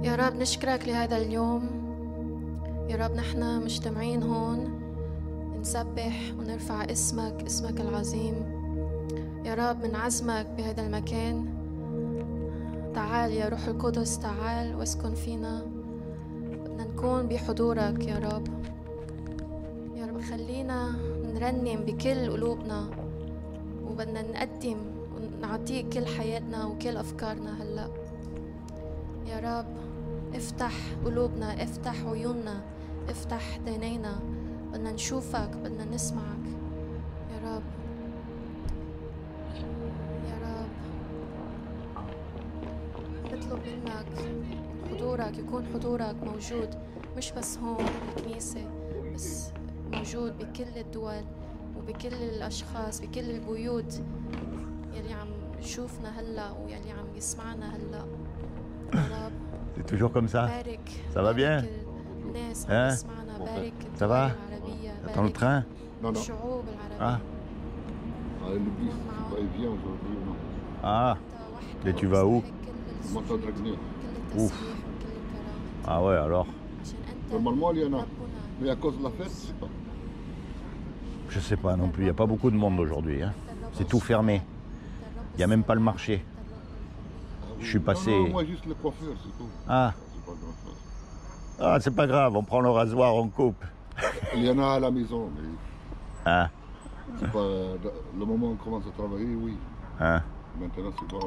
يا رب نشكرك لهذا اليوم. يا رب نحن مجتمعين هون نسبح ونرفع اسمك العظيم. يا رب منعزمك بهذا المكان. تعال يا روح القدس، تعال واسكن فينا. بدنا نكون بحضورك يا رب. يا رب خلينا نرنم بكل قلوبنا، وبدنا نقدم ونعطيك كل حياتنا وكل أفكارنا هلأ. يا رب افتح قلوبنا، افتح عيوننا، افتح عينينا. بدنا نشوفك، بدنا نسمعك يا رب. يا رب نطلب منك حضورك، يكون حضورك موجود مش بس هون بالكنيسة، بس موجود بكل الدول وبكل الأشخاص، بكل البيوت يلي عم يشوفنا هلا ويلي عم يسمعنا هلا. يا رب C'est toujours comme ça. Ça va bien? Hein? Ça va? T'attends le train? Non, non. Ah. Le bus, il vient aujourd'hui, non. Ah. Et tu vas où? Je monte à Draguignan. Ouf. Ah ouais, alors? Normalement, il y en a. Mais à cause de la fête, je sais pas. Je sais pas non plus. Il n'y a pas beaucoup de monde aujourd'hui. Hein. C'est tout fermé. Il n'y a même pas le marché. Je suis passé. Non, moi, juste le coiffeur, c'est tout. Ah. C'est pas grand-chose. Ah, c'est pas grave. On prend le rasoir, on coupe. Il y en a à la maison, mais Ah. c'est pas. Le moment où on commence à travailler, oui. Ah. Maintenant, c'est pas.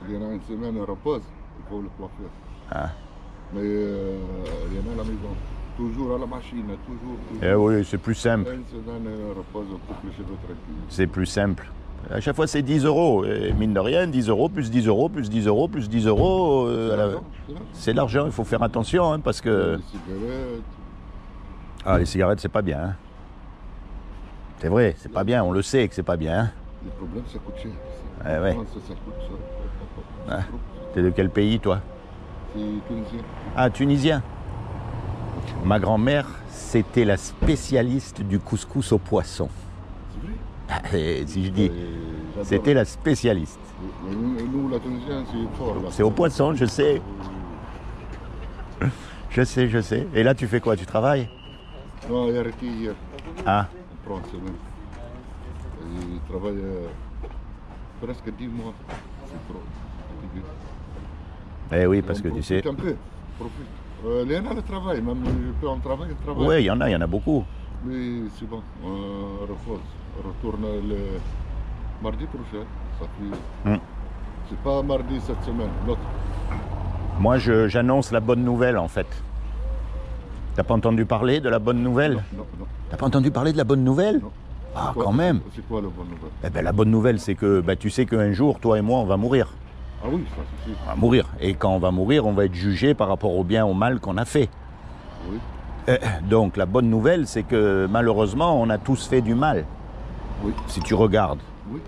Il y en a une semaine, on repose, il faut le coiffeur. Ah. Mais il y en a à la maison. Toujours à la machine, toujours. Eh oui, c'est plus simple. Une semaine, on repose, on coupe les cheveux tranquille. C'est plus simple. À chaque fois, c'est 10 euros. Et mine de rien, 10 euros, plus 10 euros, plus 10 euros, plus 10 euros. C'est l'argent, il faut faire attention, hein, parce que... Les cigarettes. Ah, les cigarettes, c'est pas bien. Hein. C'est vrai, c'est pas bien, on le sait que c'est pas bien. Hein. Le problème, ça coûte cher. Eh ouais. Ça coûte ça. Ah. T'es de quel pays, toi? C'est tunisien. Ah, tunisien. Ma grand-mère, c'était la spécialiste du couscous au poisson. C'est vrai? Ah, et si je dis, c'était la spécialiste. Nous, la Tunisienne, c'est fort. Là. C'est au poisson, je sais. Je sais, je sais. Et là, tu fais quoi? Tu travailles? Non, il a arrêté hier. Ah. On prend une semaine. Il travaille presque 10 mois. C'est trop. Eh oui, parce que tu sais... Un peu, profite. Il y en a le travail, même on travaille, il travaille. Oui, il y en a beaucoup. Mais c'est bon, on repose. On retourne le mardi prochain. Ça fait... C'est pas mardi cette semaine, l'autre. Moi, j'annonce la bonne nouvelle, en fait. T'as pas entendu parler de la bonne nouvelle? Non. T'as pas entendu parler de la bonne nouvelle? Non. Ah, quand même. C'est quoi la bonne nouvelle? Eh ben, la bonne nouvelle, c'est que tu sais qu'un jour, toi et moi, on va mourir. Ah oui, ça c'est sûr. On va mourir. Et quand on va mourir, on va être jugé par rapport au bien, au mal qu'on a fait. Oui. Donc, la bonne nouvelle, c'est que malheureusement, on a tous fait du mal. Oui. Si tu regardes. Oui.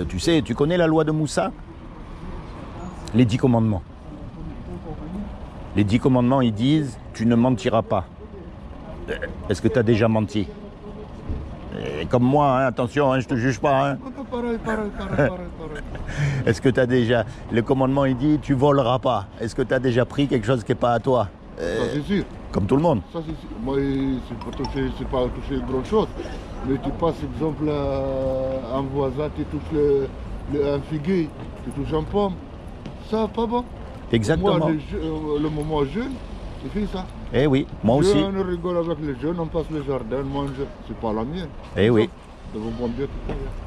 Tu sais, tu connais la loi de Moussa? Les 10 commandements. Les 10 commandements, ils disent, tu ne mentiras pas. Est-ce que tu as déjà menti? Et comme moi, hein, attention, hein, je te juge pas. Hein. Pareil. Est-ce que tu as déjà... Le commandement, il dit, tu voleras pas. Est-ce que tu as déjà pris quelque chose qui n'est pas à toi? Ça c'est sûr. Comme tout le monde. Ça c'est sûr. Moi, c'est pas toucher grand chose. Mais tu passes, par exemple, un voisin, tu touches un figuier, tu touches un pomme. Ça, pas bon. Exactement. Moi, le moment jeune, je fais ça. Eh oui, moi aussi. On rigole avec les jeunes, on passe le jardin, on mange. C'est pas la mienne. Eh oui. Tout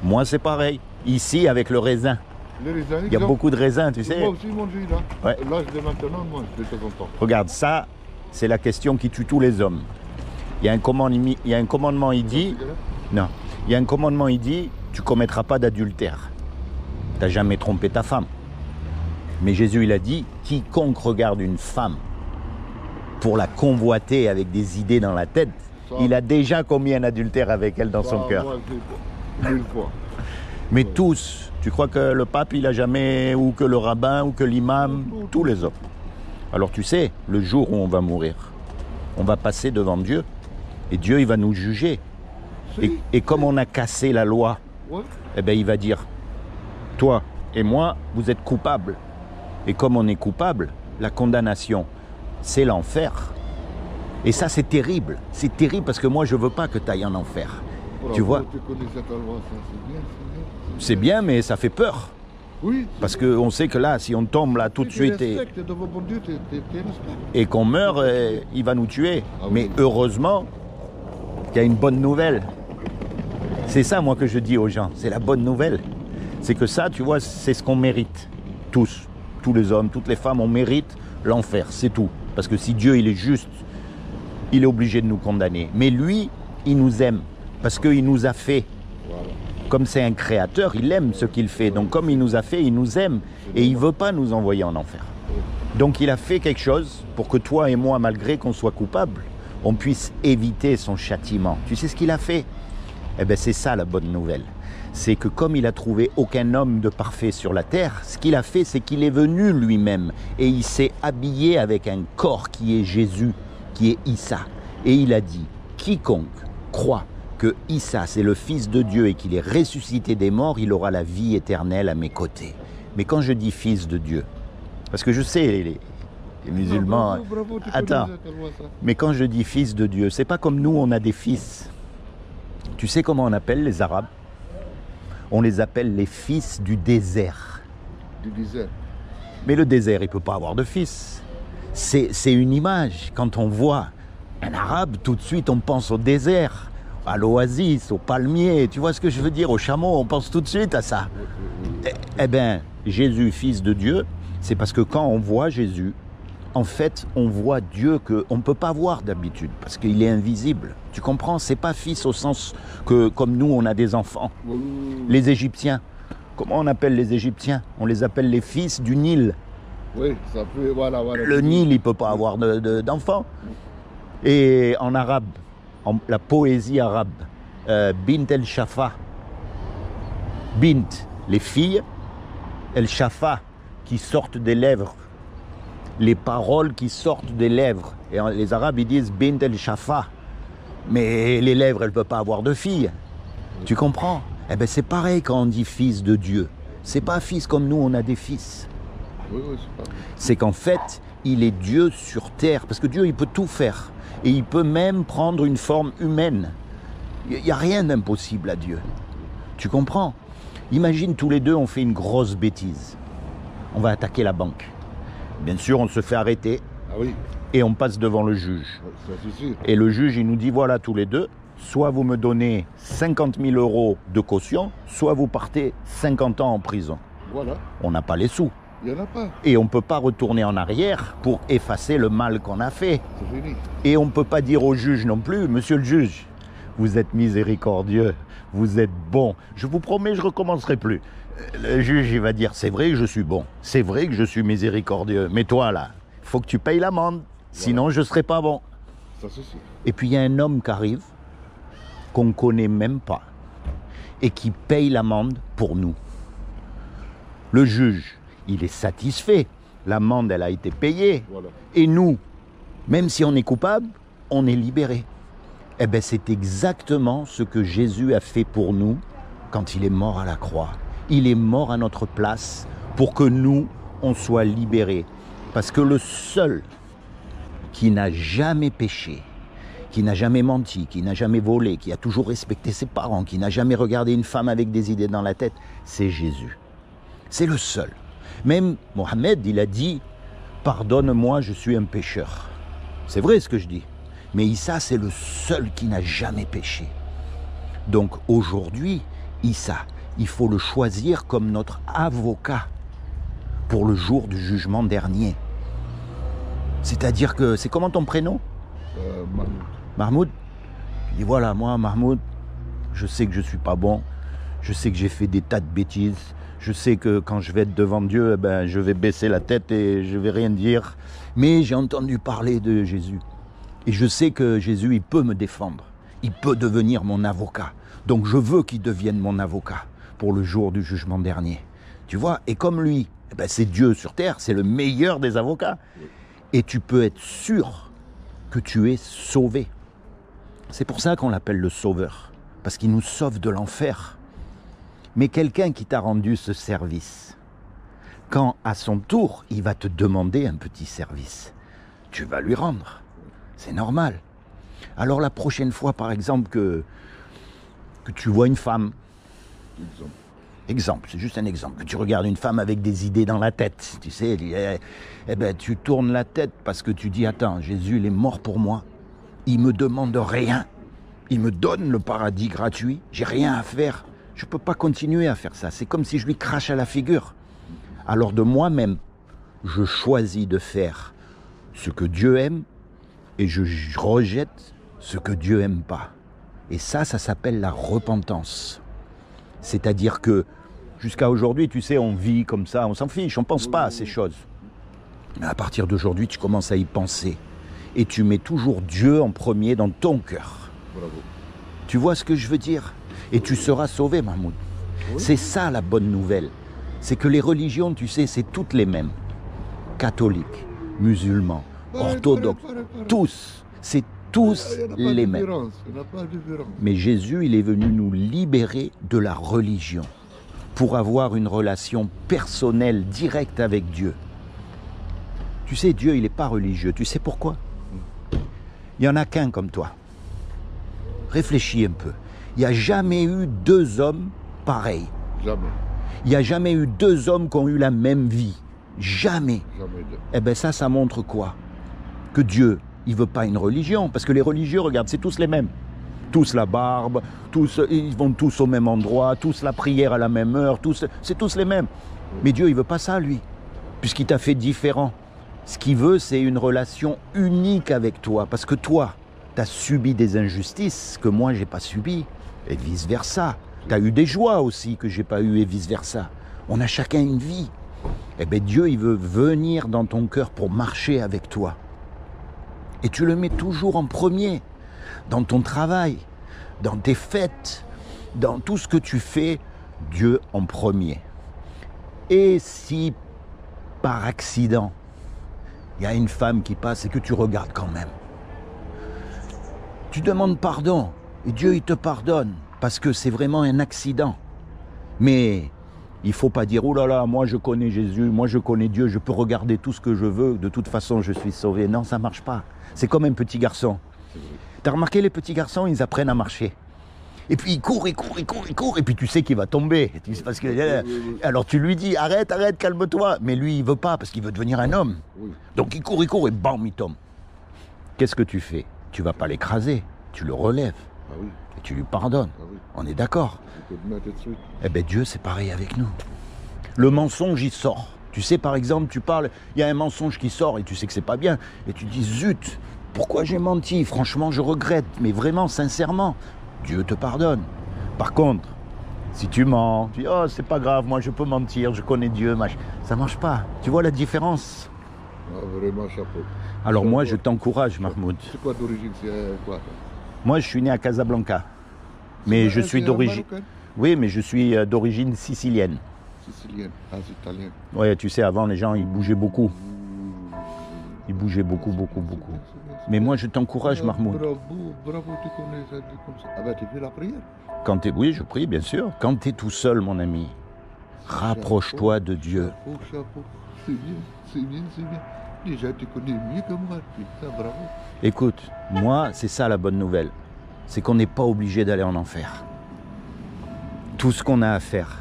moi, c'est pareil. Ici, avec le raisin. Les raisins, il y a beaucoup de raisins, tu sais. Moi aussi, mon Dieu, là. Ouais. L'âge de maintenant, moi, je suis content. Regarde, ça, c'est la question qui tue tous les hommes. Il y a un commandement, il dit... Non. Il y a un commandement, il dit, tu commettras pas d'adultère. Tu n'as jamais trompé ta femme. Mais Jésus, il a dit, quiconque regarde une femme pour la convoiter avec des idées dans la tête, ça, il a déjà commis un adultère avec elle dans son cœur. Mille fois. Mais tous, tu crois que le pape, il a jamais, ou que le rabbin, ou que l'imam, tous les hommes. Alors tu sais, le jour où on va mourir, on va passer devant Dieu, et Dieu, il va nous juger. Et comme on a cassé la loi, eh ben, il va dire, toi et moi, vous êtes coupables. Et comme on est coupable, la condamnation, c'est l'enfer. Et ça, c'est terrible. C'est terrible parce que moi, je ne veux pas que tu ailles en enfer. Bravo, Tu vois, tu connais cette loi, ça, c'est bien, c'est bien. c'est bien, mais ça fait peur. Oui. Parce qu'on sait que là, si on tombe là tout de suite Devant bon Dieu, tu respectes. et qu'on meurt, il va nous tuer. Ah oui. Mais heureusement qu'il y a une bonne nouvelle. C'est ça, moi, que je dis aux gens. C'est la bonne nouvelle. C'est que ça, tu vois, c'est ce qu'on mérite. Tous. Tous les hommes, toutes les femmes, on mérite l'enfer. C'est tout. Parce que si Dieu, il est juste, il est obligé de nous condamner. Mais lui, il nous aime. Parce qu'il nous a fait. Voilà. Comme c'est un créateur, il aime ce qu'il fait. Donc comme il nous a fait, il nous aime. Et il ne veut pas nous envoyer en enfer. Donc il a fait quelque chose pour que toi et moi, malgré qu'on soit coupables, on puisse éviter son châtiment. Tu sais ce qu'il a fait? Eh bien c'est ça la bonne nouvelle. C'est que comme il a trouvé aucun homme de parfait sur la terre, ce qu'il a fait, c'est qu'il est venu lui-même. Et il s'est habillé avec un corps qui est Jésus, qui est Issa. Et il a dit, quiconque croit que Issa, c'est le Fils de Dieu et qu'il est ressuscité des morts, il aura la vie éternelle à mes côtés. Mais quand je dis Fils de Dieu, parce que je sais, les musulmans... Bravo, tu Attends, connais cette loi, ça. mais quand je dis Fils de Dieu, c'est pas comme nous, on a des fils. Tu sais comment on appelle les Arabes? On les appelle les fils du désert. Du désert. Mais le désert, il ne peut pas avoir de fils. C'est une image. Quand on voit un Arabe, tout de suite, on pense au désert. À l'oasis, au palmier, tu vois ce que je veux dire, au chameau, on pense tout de suite à ça. Eh bien, Jésus, Fils de Dieu, c'est parce que quand on voit Jésus, en fait, on voit Dieu qu'on ne peut pas voir d'habitude, parce qu'il est invisible. Tu comprends? C'est pas fils au sens que, comme nous, on a des enfants. Les Égyptiens, comment on appelle les Égyptiens? On les appelle les fils du Nil. Oui, ça peut, voilà. Le Nil, il ne peut pas avoir d'enfants. Et en arabe, la poésie arabe, Bint el-Shafa, Bint, les filles, el-Shafa, qui sortent des lèvres, les paroles qui sortent des lèvres. Et les Arabes, ils disent Bint el-Shafa, mais les lèvres, elles ne peuvent pas avoir de filles. Tu comprends? Eh bien, c'est pareil quand on dit fils de Dieu. C'est pas fils comme nous, on a des fils. Oui, c'est pas... C'est qu'en fait, il est Dieu sur terre, parce que Dieu, il peut tout faire. Et il peut même prendre une forme humaine. Il n'y a rien d'impossible à Dieu. Tu comprends? Imagine tous les deux, on fait une grosse bêtise. On va attaquer la banque. Bien sûr, on se fait arrêter. Ah oui, Et on passe devant le juge. ça c'est sûr. Et le juge, il nous dit, voilà, tous les deux, soit vous me donnez 50 000 € de caution, soit vous partez 50 ans en prison. Voilà, On n'a pas les sous. il n'y en a pas, Et on ne peut pas retourner en arrière pour effacer le mal qu'on a fait. c'est fini. Et on ne peut pas dire au juge non plus, monsieur le juge, vous êtes miséricordieux, vous êtes bon, je vous promets, je ne recommencerai plus. Le juge, il va dire, c'est vrai que je suis bon, c'est vrai que je suis miséricordieux, mais toi là, il faut que tu payes l'amende, sinon je ne serai pas bon. Ça c'est sûr. Et puis il y a un homme qui arrive, qu'on ne connaît même pas, et qui paye l'amende pour nous. Le juge, il est satisfait, l'amende, elle a été payée, Voilà. et nous, même si on est coupable, on est libéré. Eh bien, c'est exactement ce que Jésus a fait pour nous quand il est mort à la croix. Il est mort à notre place pour que nous, on soit libérés. Parce que le seul qui n'a jamais péché, qui n'a jamais menti, qui n'a jamais volé, qui a toujours respecté ses parents, qui n'a jamais regardé une femme avec des idées dans la tête, c'est Jésus. C'est le seul. Même Mohammed, il a dit « Pardonne-moi, je suis un pécheur ». C'est vrai ce que je dis. Mais Issa, c'est le seul qui n'a jamais péché. Donc aujourd'hui, Issa, il faut le choisir comme notre avocat pour le jour du jugement dernier. C'est-à-dire que, c'est comment ton prénom? Mahmoud. Mahmoud? Il dit voilà, moi, Mahmoud, je sais que je ne suis pas bon, je sais que j'ai fait des tas de bêtises, je sais que quand je vais être devant Dieu, eh ben, je vais baisser la tête et je ne vais rien dire, mais j'ai entendu parler de Jésus. Et je sais que Jésus, il peut me défendre, il peut devenir mon avocat. Donc je veux qu'il devienne mon avocat pour le jour du jugement dernier. Tu vois, et comme lui, eh ben, c'est Dieu sur terre, c'est le meilleur des avocats. Et tu peux être sûr que tu es sauvé. C'est pour ça qu'on l'appelle le sauveur, parce qu'il nous sauve de l'enfer. Mais quelqu'un qui t'a rendu ce service, quand à son tour, il va te demander un petit service, tu vas lui rendre. C'est normal. Alors la prochaine fois, par exemple, que tu vois une femme, exemple, c'est juste un exemple, que tu regardes une femme avec des idées dans la tête, tu sais, tu tournes la tête parce que tu dis, attends, Jésus, il est mort pour moi, il me demande rien, il me donne le paradis gratuit, j'ai rien à faire, je ne peux pas continuer à faire ça, c'est comme si je lui crache à la figure. Alors de moi-même, je choisis de faire ce que Dieu aime et je rejette ce que Dieu aime pas. Et ça s'appelle la repentance. C'est-à-dire que jusqu'à aujourd'hui, tu sais, on vit comme ça, on s'en fiche, on ne pense pas à ces choses. Mais à partir d'aujourd'hui, tu commences à y penser. Et tu mets toujours Dieu en premier dans ton cœur. Bravo. Tu vois ce que je veux dire? Et tu seras sauvé, Mahmoud. C'est ça la bonne nouvelle. C'est que les religions, tu sais, c'est toutes les mêmes. Catholiques, musulmans, orthodoxes, tous. C'est tous les mêmes. Il n'y a pas de différence. Mais Jésus, il est venu nous libérer de la religion pour avoir une relation personnelle, directe avec Dieu. Tu sais, Dieu, il n'est pas religieux. Tu sais pourquoi? Il n'y en a qu'un comme toi. Réfléchis un peu. Il n'y a jamais eu deux hommes pareils. Jamais. Il n'y a jamais eu deux hommes qui ont eu la même vie. Jamais. Jamais. Eh bien ça montre quoi? Que Dieu, il ne veut pas une religion. Parce que les religieux, regarde, c'est tous les mêmes. Tous la barbe, tous, ils vont tous au même endroit, tous la prière à la même heure, c'est tous les mêmes. Mais Dieu, il ne veut pas ça, lui. Puisqu'il t'a fait différent. Ce qu'il veut, c'est une relation unique avec toi. Parce que toi, tu as subi des injustices que moi, je n'ai pas subies. Et vice-versa. Tu as eu des joies aussi que je n'ai pas eues et vice-versa. On a chacun une vie. Eh bien, Dieu, il veut venir dans ton cœur pour marcher avec toi. Et tu le mets toujours en premier. Dans ton travail, dans tes fêtes, dans tout ce que tu fais, Dieu en premier. Et si, par accident, il y a une femme qui passe et que tu regardes quand même, tu demandes pardon et Dieu, il te pardonne parce que c'est vraiment un accident. Mais il ne faut pas dire « Oh là là, moi je connais Jésus, moi je connais Dieu, je peux regarder tout ce que je veux, de toute façon je suis sauvé. » Non, ça ne marche pas. C'est comme un petit garçon. T'as remarqué, les petits garçons, ils apprennent à marcher. Et puis ils courent, et puis tu sais qu'il va tomber. Parce que, alors tu lui dis, arrête, calme-toi. Mais lui, il veut pas, parce qu'il veut devenir un homme. Oui. Donc il court, et bam, il tombe. Qu'est-ce que tu fais? Tu vas pas l'écraser, tu le relèves. Ah oui. Et tu lui pardonnes. Ah oui. On est d'accord? Je peux te mettre tout de suite. Eh bien Dieu, c'est pareil avec nous. Le mensonge, il sort. Tu sais, par exemple, tu parles, il y a un mensonge qui sort, et tu sais que c'est pas bien. Et tu dis, zut, pourquoi j'ai menti? Franchement, je regrette, mais vraiment, sincèrement, Dieu te pardonne. Par contre, si tu mens, tu dis, oh, c'est pas grave, moi je peux mentir, je connais Dieu, ça marche pas. Tu vois la différence? Ah, vraiment, chapeau. Alors moi, je t'encourage, Mahmoud. C'est quoi d'origine? C'est quoi? Moi, je suis né à Casablanca. Mais je suis d'origine... Oui, mais je suis d'origine sicilienne. Sicilienne. Ah, c'est italien. Oui, tu sais, avant, les gens, ils bougeaient beaucoup. Ils bougeaient beaucoup. Mais moi, je t'encourage, Mahmoud. Bravo, tu connais ça comme ça. Ah ben, tu fais la prière? Oui, je prie, bien sûr. Quand tu es tout seul, mon ami, rapproche-toi de Dieu. Chapeau. C'est bien. Déjà, tu connais mieux que moi. Putain, bravo. Écoute, moi, c'est ça la bonne nouvelle. C'est qu'on n'est pas obligé d'aller en enfer. Tout ce qu'on a à faire,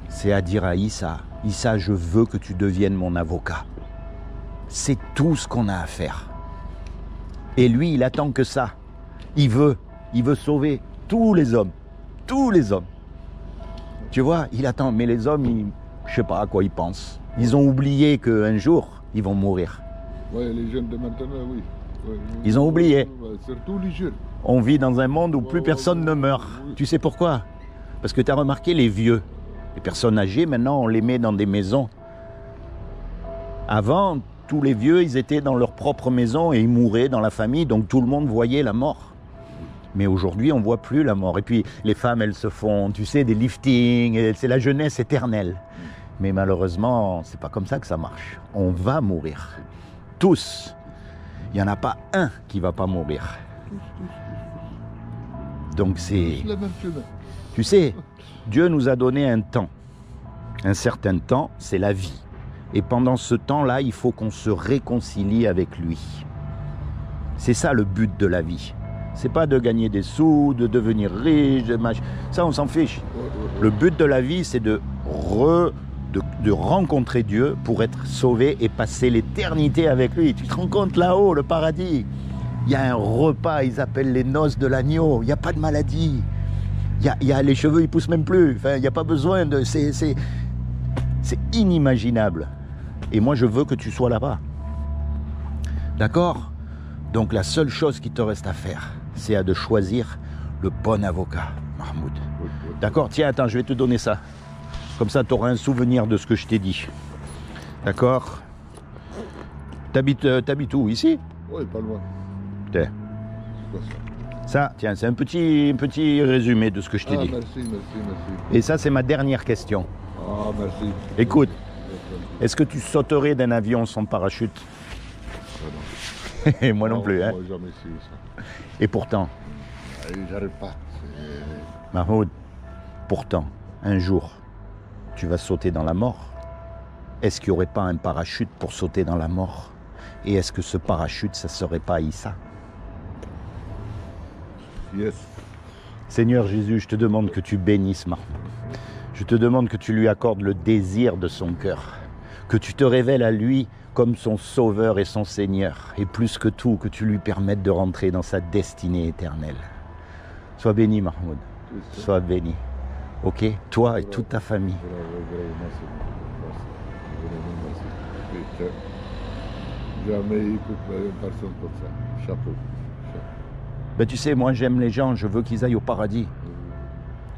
c'est à dire à Issa, je veux que tu deviennes mon avocat. C'est tout ce qu'on a à faire. Et lui, il attend que ça. Il veut sauver tous les hommes. Tous les hommes. Tu vois, il attend. Mais les hommes, je ne sais pas à quoi ils pensent. Ils ont oublié qu'un jour, ils vont mourir. Oui, les jeunes de maintenant, oui. Ouais, ils ont oublié. Ouais, surtout les jeunes. On vit dans un monde où plus personne ne meurt. Oui. Tu sais pourquoi? Parce que tu as remarqué les vieux. Les personnes âgées, maintenant, on les met dans des maisons. Avant, tous les vieux, ils étaient dans leur propre maison et ils mouraient dans la famille, donc tout le monde voyait la mort. Mais aujourd'hui, on ne voit plus la mort. Et puis, les femmes, elles se font, tu sais, des liftings, c'est la jeunesse éternelle. Mais malheureusement, c'est pas comme ça que ça marche. On va mourir. Tous. Il n'y en a pas un qui ne va pas mourir. Donc c'est... Le même chemin. Tu sais, Dieu nous a donné un temps. Un certain temps, c'est la vie. Et pendant ce temps-là, il faut qu'on se réconcilie avec lui. C'est ça le but de la vie. C'est pas de gagner des sous, de devenir riche, ça on s'en fiche. Le but de la vie, c'est de rencontrer Dieu pour être sauvé et passer l'éternité avec lui. Tu te rends compte là-haut, le paradis, il y a un repas, ils appellent les noces de l'agneau, il n'y a pas de maladie. Il y a les cheveux, ils poussent même plus. Enfin, il n'y a pas besoin de... C'est inimaginable. Et moi, je veux que tu sois là-bas. D'accord? Donc, la seule chose qui te reste à faire, c'est de choisir le bon avocat, Mahmoud. D'accord? Tiens, attends, je vais te donner ça. Comme ça, tu auras un souvenir de ce que je t'ai dit. D'accord? T'habites où? Ici? Oui, pas loin. Tiens. Ça, tiens, c'est un petit résumé de ce que je t'ai dit. Merci. Et ça, c'est ma dernière question. Ah, merci. Écoute, est-ce que tu sauterais d'un avion sans parachute? Et moi non plus, hein. Moi, jamais essayé ça. Et pourtant, J'arrive pas. Mahmoud, pourtant, un jour, tu vas sauter dans la mort. Est-ce qu'il n'y aurait pas un parachute pour sauter dans la mort? Et est-ce que ce parachute, ça serait pas Issa? Yes. Seigneur Jésus, je te demande que tu bénisses Mahmoud. Je te demande que tu lui accordes le désir de son cœur. Que tu te révèles à lui comme son sauveur et son Seigneur. Et plus que tout, que tu lui permettes de rentrer dans sa destinée éternelle. Sois béni Mahmoud. Sois béni. Ok? Toi et toute ta famille. Merci. Jamais écoute une personne comme ça. Chapeau. Ben, tu sais, moi j'aime les gens, je veux qu'ils aillent au paradis.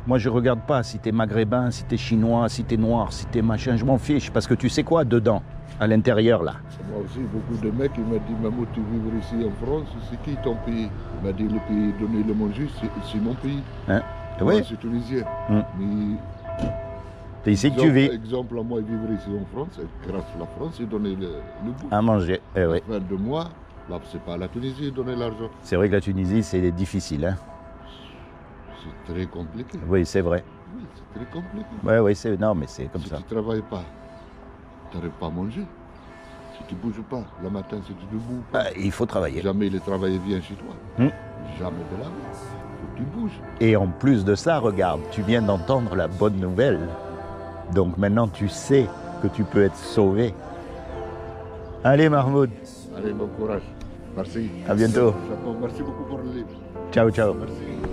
Moi je regarde pas si t'es maghrébin, si t'es chinois, si t'es noir, si t'es machin, je m'en fiche. Parce que tu sais quoi dedans, à l'intérieur là? Moi aussi, beaucoup de mecs, ils m'ont dit, Maman, tu vivre ici en France, c'est qui ton pays? Il m'a dit, le pays donner le manger, c'est mon pays. Hein? Moi, Oui. c'est tunisien. Mais C'est ici que tu vis. exemple, moi, vivre ici en France, grâce à la France, ils donnaient le bout. À manger, eh oui. Fin de mois, là, c'est pas à la Tunisie de donner l'argent. C'est vrai que la Tunisie c'est difficile, hein? C'est très compliqué. Oui, c'est vrai. Oui, c'est très compliqué. Oui, c'est... Non, mais c'est comme Si ça. tu ne travailles pas, tu n'arrives pas à manger. Si tu ne bouges pas, le matin, si tu ne bouges pas, Il faut travailler. jamais le travail vient chez toi. Jamais de la vie. Faut que tu bouges. Et en plus de ça, regarde, tu viens d'entendre la bonne nouvelle. Donc maintenant, tu sais que tu peux être sauvé. Allez, Mahmoud. Allez, bon courage. Merci. À bientôt. Chapeau. Merci beaucoup pour le livre. Ciao, ciao. Merci.